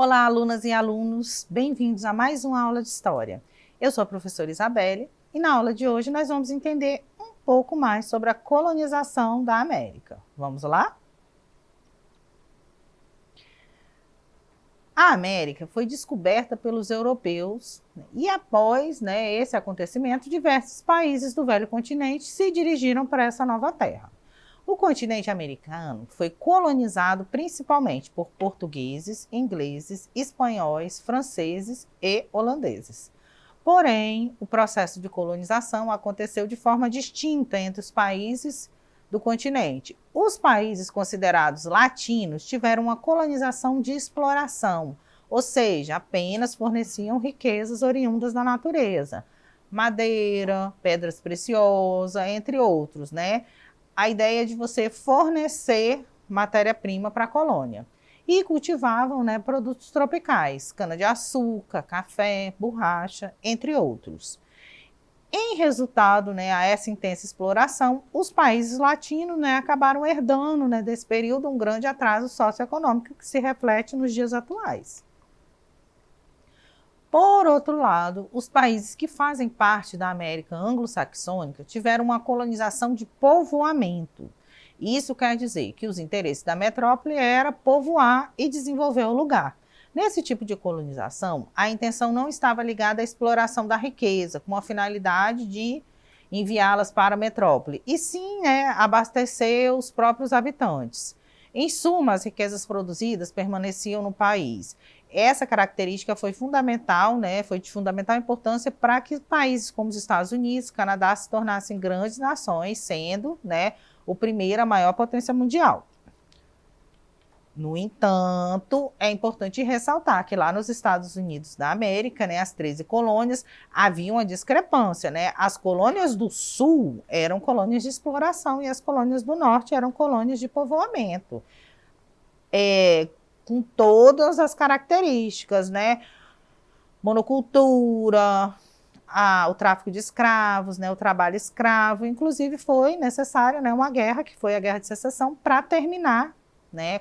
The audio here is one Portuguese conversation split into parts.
Olá, alunas e alunos, bem-vindos a mais uma aula de História. Eu sou a professora Isabelle e na aula de hoje nós vamos entender um pouco mais sobre a colonização da América. Vamos lá? A América foi descoberta pelos europeus e após esse acontecimento, diversos países do velho continente se dirigiram para essa nova terra. O continente americano foi colonizado principalmente por portugueses, ingleses, espanhóis, franceses e holandeses. Porém, o processo de colonização aconteceu de forma distinta entre os países do continente. Os países considerados latinos tiveram uma colonização de exploração, ou seja, apenas forneciam riquezas oriundas da natureza, madeira, pedras preciosas, entre outros, A ideia de você fornecer matéria-prima para a colônia. E cultivavam produtos tropicais, cana-de-açúcar, café, borracha, entre outros. Em resultado a essa intensa exploração, os países latinos acabaram herdando desse período um grande atraso socioeconômico que se reflete nos dias atuais. Por outro lado, os países que fazem parte da América anglo-saxônica tiveram uma colonização de povoamento. Isso quer dizer que os interesses da metrópole era povoar e desenvolver o lugar. Nesse tipo de colonização, a intenção não estava ligada à exploração da riqueza, com a finalidade de enviá-las para a metrópole, e sim abastecer os próprios habitantes. Em suma, as riquezas produzidas permaneciam no país. Essa característica foi fundamental, foi de fundamental importância para que países como os Estados Unidos, Canadá se tornassem grandes nações, sendo a maior potência mundial. No entanto, é importante ressaltar que lá nos Estados Unidos da América, as 13 colônias, havia uma discrepância. As colônias do Sul eram colônias de exploração e as colônias do Norte eram colônias de povoamento. Com todas as características, Monocultura, o tráfico de escravos, o trabalho escravo. Inclusive foi necessária uma guerra, que foi a Guerra de Secessão, para terminar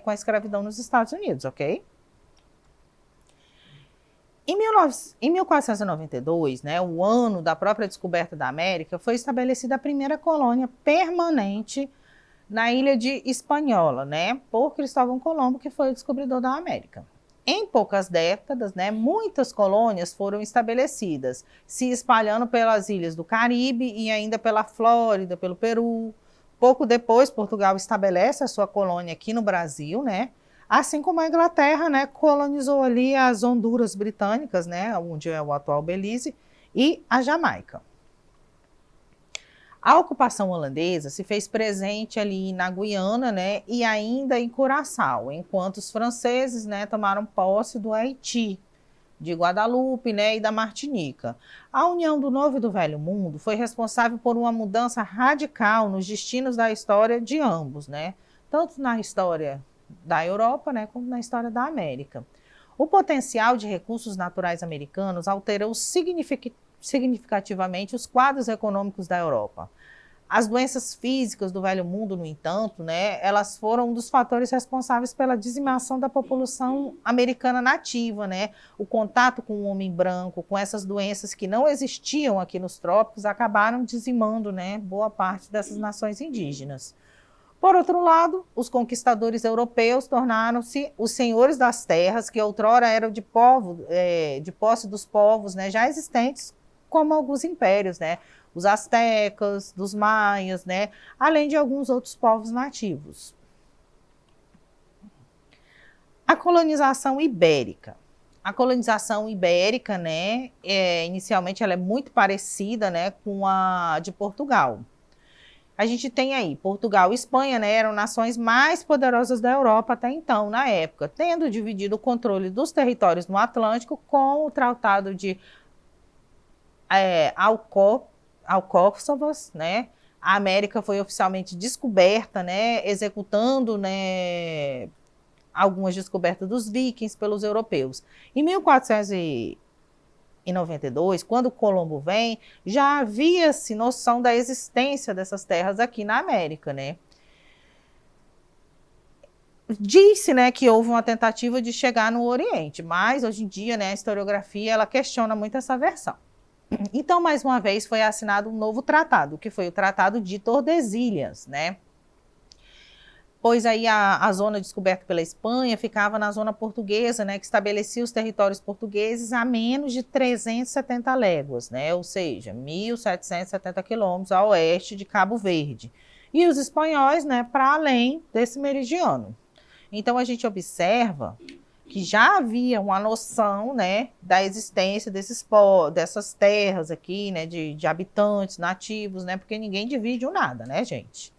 com a escravidão nos Estados Unidos, ok? Em 1492, o ano da própria descoberta da América, foi estabelecida a primeira colônia permanente na ilha de Hispaniola, por Cristóvão Colombo, que foi o descobridor da América. Em poucas décadas, muitas colônias foram estabelecidas, se espalhando pelas ilhas do Caribe e ainda pela Flórida, pelo Peru. Pouco depois, Portugal estabelece a sua colônia aqui no Brasil, assim como a Inglaterra colonizou ali as Honduras britânicas, onde é o atual Belize, e a Jamaica. A ocupação holandesa se fez presente ali na Guiana, e ainda em Curaçao, enquanto os franceses tomaram posse do Haiti, de Guadalupe e da Martinica. A união do Novo e do Velho Mundo foi responsável por uma mudança radical nos destinos da história de ambos, tanto na história da Europa como na história da América. O potencial de recursos naturais americanos alterou significativamente os quadros econômicos da Europa. As doenças físicas do Velho Mundo, no entanto, elas foram um dos fatores responsáveis pela dizimação da população americana nativa, O contato com o homem branco, com essas doenças que não existiam aqui nos trópicos, acabaram dizimando, boa parte dessas nações indígenas. Por outro lado, os conquistadores europeus tornaram-se os senhores das terras que outrora eram de posse dos povos já existentes, como alguns impérios, os astecas, dos maias, além de alguns outros povos nativos. A colonização ibérica. A colonização ibérica, inicialmente ela é muito parecida com a de Portugal. A gente tem aí Portugal e Espanha, eram nações mais poderosas da Europa até então, na época, tendo dividido o controle dos territórios no Atlântico com o Tratado de Alcóçovas, A América foi oficialmente descoberta, executando algumas descobertas dos vikings pelos europeus. Em 1492, quando Colombo vem, já havia-se noção da existência dessas terras aqui na América, disse, né, que houve uma tentativa de chegar no Oriente, mas hoje em dia, né, a historiografia ela questiona muito essa versão. Então, mais uma vez, foi assinado um novo tratado, que foi o Tratado de Tordesilhas, né? Pois aí a zona descoberta pela Espanha ficava na zona portuguesa, né, que estabelecia os territórios portugueses a menos de 370 léguas, né, ou seja, 1.770 quilômetros a oeste de Cabo Verde. E os espanhóis, né, para além desse meridiano. Então, a gente observa que já havia uma noção, né, da existência dessas terras aqui, né, de habitantes nativos, né, porque ninguém divide o nada, né, gente?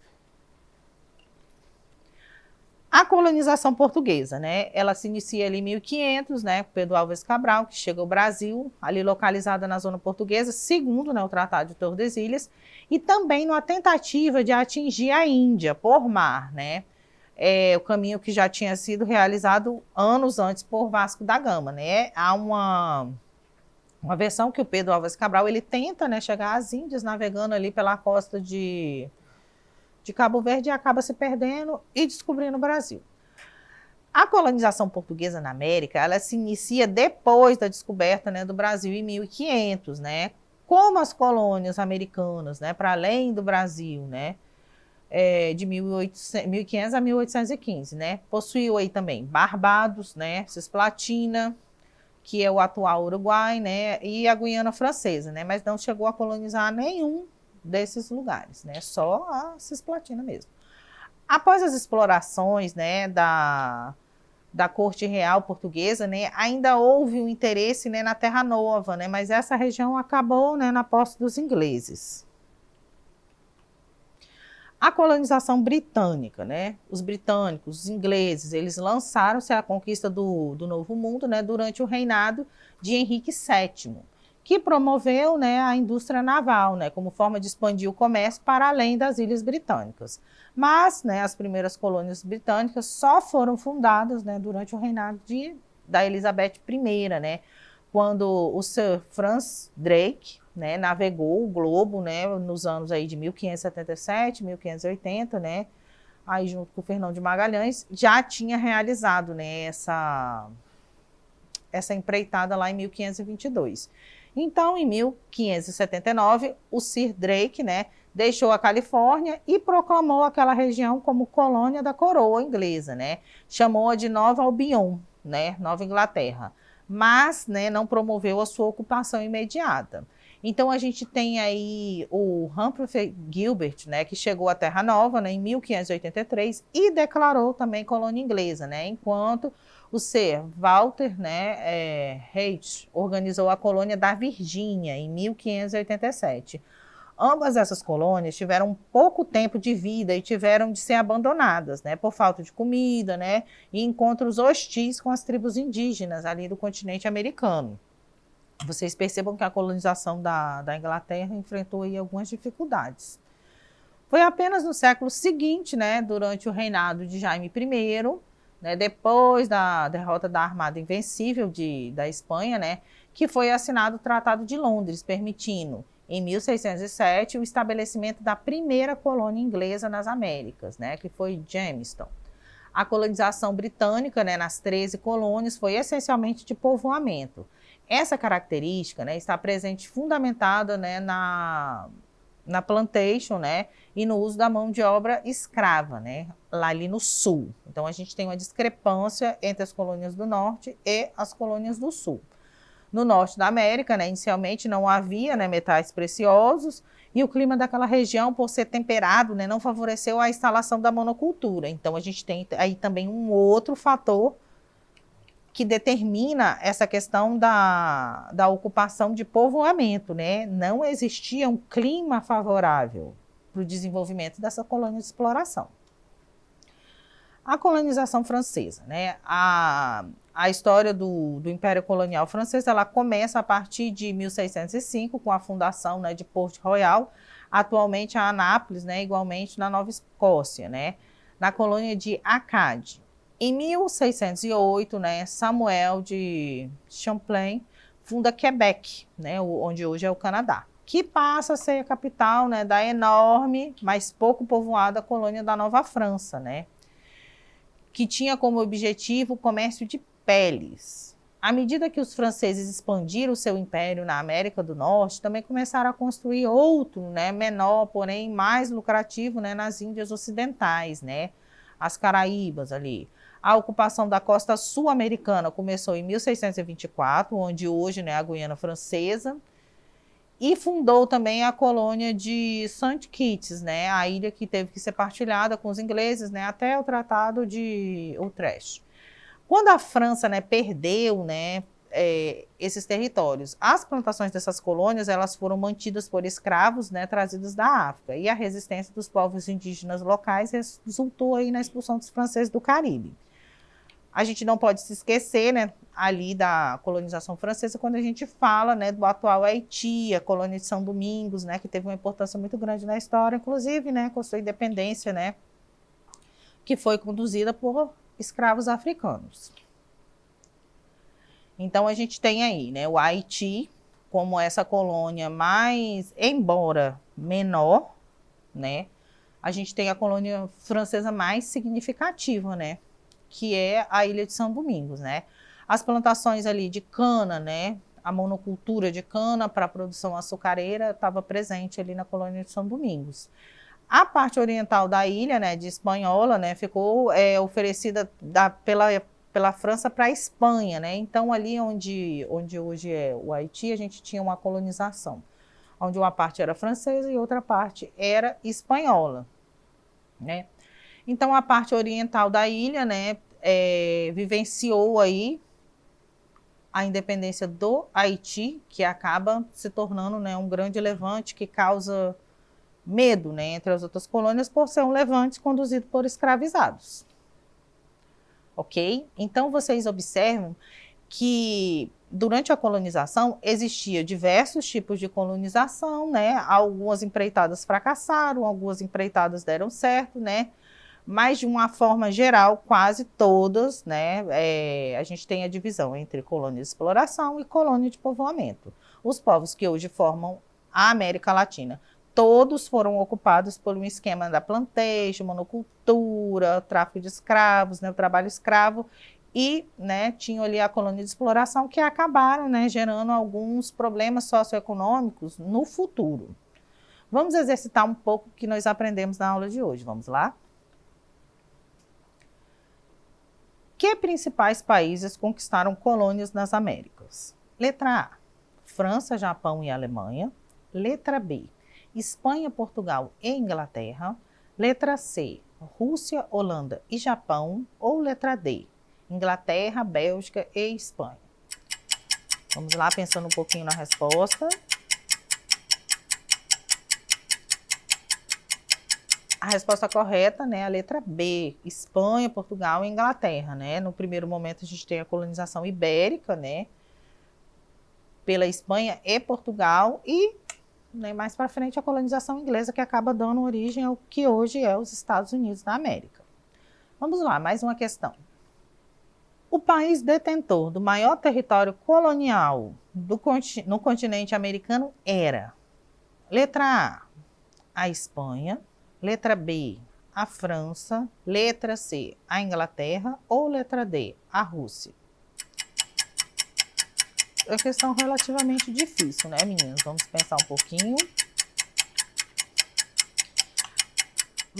A colonização portuguesa, né, ela se inicia ali em 1500, né, com Pedro Álvares Cabral, que chega ao Brasil, ali localizada na zona portuguesa, segundo, né, o Tratado de Tordesilhas, e também numa tentativa de atingir a Índia por mar, né, o caminho que já tinha sido realizado anos antes por Vasco da Gama, né? Há uma versão que o Pedro Álvares Cabral ele tenta, né, chegar às Índias navegando ali pela costa de Cabo Verde e acaba se perdendo e descobrindo o Brasil. A colonização portuguesa na América ela se inicia depois da descoberta, né, do Brasil em 1500, né? Como as colônias americanas, né, para além do Brasil, né? De 1500 a 1815, né? Possuiu aí também Barbados, né? Cisplatina, que é o atual Uruguai, né? E a Guiana Francesa, né? Mas não chegou a colonizar nenhum desses lugares, né? Só a Cisplatina mesmo. Após as explorações, né? Da corte real portuguesa, né? Ainda houve um interesse, né? Na Terra Nova, né? Mas essa região acabou, né? Na posse dos ingleses. A colonização britânica, né? Os britânicos, os ingleses, eles lançaram-se à conquista do Novo Mundo, né? Durante o reinado de Henrique VII, que promoveu, né, a indústria naval, né? Como forma de expandir o comércio para além das ilhas britânicas. Mas, né, as primeiras colônias britânicas só foram fundadas, né, durante o reinado da Elizabeth I, né? Quando o Sir Francis Drake, né, navegou o globo, né, nos anos aí de 1577, 1580, né, aí junto com o Fernão de Magalhães, já tinha realizado, né, essa empreitada lá em 1522. Então, em 1579, o Sir Drake, né, deixou a Califórnia e proclamou aquela região como colônia da coroa inglesa, né, chamou-a de Nova Albion, né, Nova Inglaterra, mas, né, não promoveu a sua ocupação imediata. Então, a gente tem aí o Humphrey Gilbert, né, que chegou à Terra Nova, né, em 1583 e declarou também colônia inglesa, né, enquanto o Sir Walter, né, Raleigh organizou a colônia da Virgínia em 1587. Ambas essas colônias tiveram pouco tempo de vida e tiveram de ser abandonadas, né, por falta de comida, né, e encontros hostis com as tribos indígenas ali do continente americano. Vocês percebam que a colonização da Inglaterra enfrentou aí algumas dificuldades. Foi apenas no século seguinte, né, durante o reinado de Jaime I, né, depois da derrota da Armada Invencível da Espanha, né, que foi assinado o Tratado de Londres, permitindo, em 1607, o estabelecimento da primeira colônia inglesa nas Américas, né, que foi Jamestown. A colonização britânica, né, nas 13 colônias foi essencialmente de povoamento. Essa característica, né, está presente fundamentada, né, na plantation, né, e no uso da mão de obra escrava, né, lá ali no sul. Então, a gente tem uma discrepância entre as colônias do norte e as colônias do sul. No norte da América, né, inicialmente não havia, né, metais preciosos e o clima daquela região, por ser temperado, né, não favoreceu a instalação da monocultura. Então, a gente tem aí também um outro fator que determina essa questão da ocupação de povoamento, né? Não existia um clima favorável para o desenvolvimento dessa colônia de exploração. A colonização francesa, né? A história do Império Colonial Francês, ela começa a partir de 1605, com a fundação, né, de Port Royal, atualmente a Anápolis, né, igualmente na Nova Escócia, né, na colônia de Acade. Em 1608, né, Samuel de Champlain funda Quebec, né, onde hoje é o Canadá, que passa a ser a capital, né, da enorme, mas pouco povoada colônia da Nova França, né. que tinha como objetivo o comércio de peles. À medida que os franceses expandiram o seu império na América do Norte, também começaram a construir outro, né, menor, porém mais lucrativo, né, nas Índias Ocidentais, né, as Caraíbas ali. A ocupação da costa sul-americana começou em 1624, onde hoje, né, a Guiana Francesa, e fundou também a colônia de Saint Kitts, né, a ilha que teve que ser partilhada com os ingleses, né, até o Tratado de Utrecht. Quando a França, né, perdeu, né, esses territórios, as plantações dessas colônias elas foram mantidas por escravos, né, trazidos da África, e a resistência dos povos indígenas locais resultou aí na expulsão dos franceses do Caribe. A gente não pode se esquecer, né, ali da colonização francesa quando a gente fala, né, do atual Haiti, a colônia de São Domingos, né, que teve uma importância muito grande na história, inclusive, né, com sua independência, né, que foi conduzida por escravos africanos. Então a gente tem aí, né, o Haiti como essa colônia mais, embora menor, né, a gente tem a colônia francesa mais significativa, né, que é a Ilha de São Domingos, né. As plantações ali de cana, né, a monocultura de cana para a produção açucareira estava presente ali na colônia de São Domingos. A parte oriental da ilha, né, de Espanhola, né, ficou oferecida pela França para a Espanha, né? Então ali onde hoje é o Haiti, a gente tinha uma colonização, onde uma parte era francesa e outra parte era espanhola, né? Então a parte oriental da ilha, né, vivenciou aí a independência do Haiti, que acaba se tornando, né, um grande levante que causa medo, né, entre as outras colônias, por ser um levante conduzido por escravizados. Ok? Então, vocês observam que durante a colonização existia diversos tipos de colonização, né? Algumas empreitadas fracassaram, algumas empreitadas deram certo, né? Mas de uma forma geral, quase todas, né? A gente tem a divisão entre colônia de exploração e colônia de povoamento. Os povos que hoje formam a América Latina, todos foram ocupados por um esquema da plantation, monocultura, tráfico de escravos, né, o trabalho escravo, e, né, tinham ali a colônia de exploração que acabaram, né, gerando alguns problemas socioeconômicos no futuro. Vamos exercitar um pouco o que nós aprendemos na aula de hoje. Vamos lá? Que principais países conquistaram colônias nas Américas? Letra A, França, Japão e Alemanha. Letra B, Espanha, Portugal e Inglaterra. Letra C, Rússia, Holanda e Japão. Ou letra D, Inglaterra, Bélgica e Espanha. Vamos lá, pensando um pouquinho na resposta. A resposta correta, né, a letra B, Espanha, Portugal e Inglaterra, né? No primeiro momento a gente tem a colonização ibérica, né, pela Espanha e Portugal, e né, mais para frente a colonização inglesa, que acaba dando origem ao que hoje é os Estados Unidos da América. Vamos lá, mais uma questão. O país detentor do maior território colonial no continente americano era: letra A Espanha, letra B, a França, letra C, a Inglaterra, ou letra D, a Rússia? É uma questão relativamente difícil, né, meninas? Vamos pensar um pouquinho.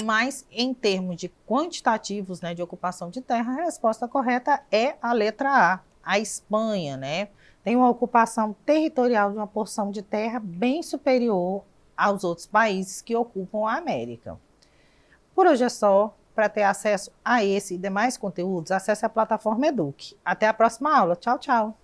Mas, em termos de quantitativos, né, de ocupação de terra, a resposta correta é a letra A Espanha, né? Tem uma ocupação territorial de uma porção de terra bem superior aos outros países que ocupam a América. Por hoje é só. Para ter acesso a esse e demais conteúdos, acesse a plataforma Eduque. Até a próxima aula. Tchau, tchau!